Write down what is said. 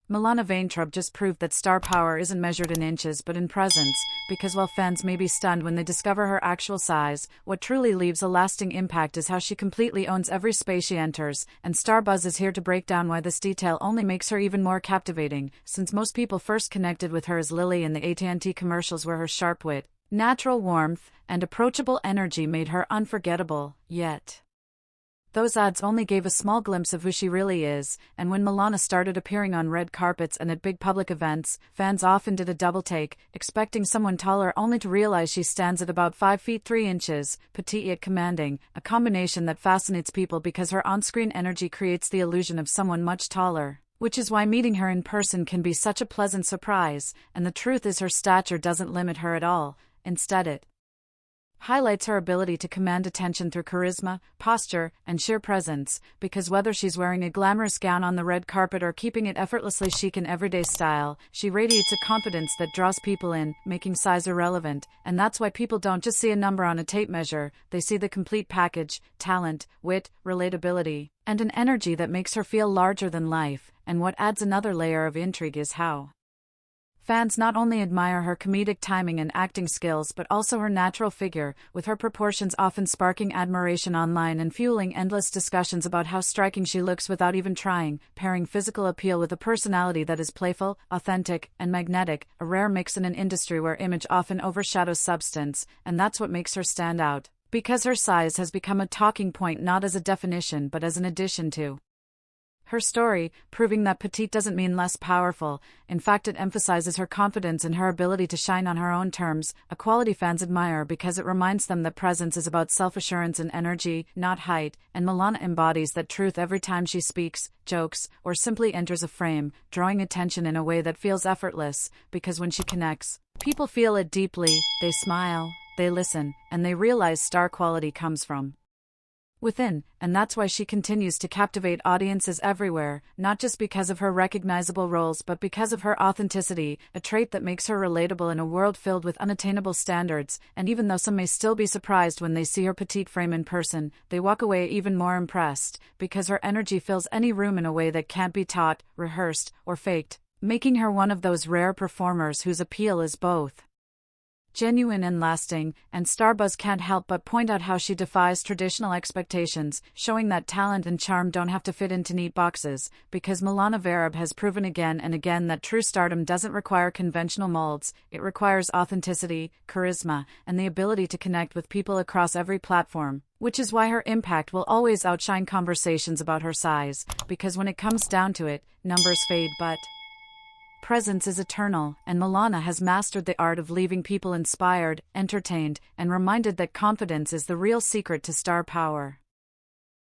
Milana Vayntrub just proved that star power isn't measured in inches but in presence, because while fans may be stunned when they discover her actual size, what truly leaves a lasting impact is how she completely owns every space she enters, and Starbuzz is here to break down why this detail only makes her even more captivating, since most people first connected with her as Lily in the AT&T commercials where her sharp wit, natural warmth, and approachable energy made her unforgettable, yet those ads only gave a small glimpse of who she really is, and when Milana started appearing on red carpets and at big public events, fans often did a double take, expecting someone taller only to realize she stands at about 5 feet 3 inches, petite yet commanding, a combination that fascinates people because her on-screen energy creates the illusion of someone much taller. Which is why meeting her in person can be such a pleasant surprise, and the truth is her stature doesn't limit her at all, instead it highlights her ability to command attention through charisma, posture, and sheer presence, because whether she's wearing a glamorous gown on the red carpet or keeping it effortlessly chic in everyday style, she radiates a confidence that draws people in, making size irrelevant, and that's why people don't just see a number on a tape measure, they see the complete package: talent, wit, relatability, and an energy that makes her feel larger than life. And what adds another layer of intrigue is how fans not only admire her comedic timing and acting skills but also her natural figure, with her proportions often sparking admiration online and fueling endless discussions about how striking she looks without even trying, pairing physical appeal with a personality that is playful, authentic, and magnetic, a rare mix in an industry where image often overshadows substance, and that's what makes her stand out, because her size has become a talking point not as a definition but as an addition to her story, proving that petite doesn't mean less powerful. In fact, it emphasizes her confidence and her ability to shine on her own terms, a quality fans admire because it reminds them that presence is about self-assurance and energy, not height, and Milana embodies that truth every time she speaks, jokes, or simply enters a frame, drawing attention in a way that feels effortless, because when she connects, people feel it deeply, they smile, they listen, and they realize star quality comes from within, and that's why she continues to captivate audiences everywhere, not just because of her recognizable roles but because of her authenticity, a trait that makes her relatable in a world filled with unattainable standards. And even though some may still be surprised when they see her petite frame in person, they walk away even more impressed, because her energy fills any room in a way that can't be taught, rehearsed, or faked, making her one of those rare performers whose appeal is both genuine and lasting. And Starbuzz can't help but point out how she defies traditional expectations, showing that talent and charm don't have to fit into neat boxes, because Milana Vayntrub has proven again and again that true stardom doesn't require conventional molds, it requires authenticity, charisma, and the ability to connect with people across every platform, which is why her impact will always outshine conversations about her size, because when it comes down to it, numbers fade but presence is eternal, and Milana has mastered the art of leaving people inspired, entertained, and reminded that confidence is the real secret to star power.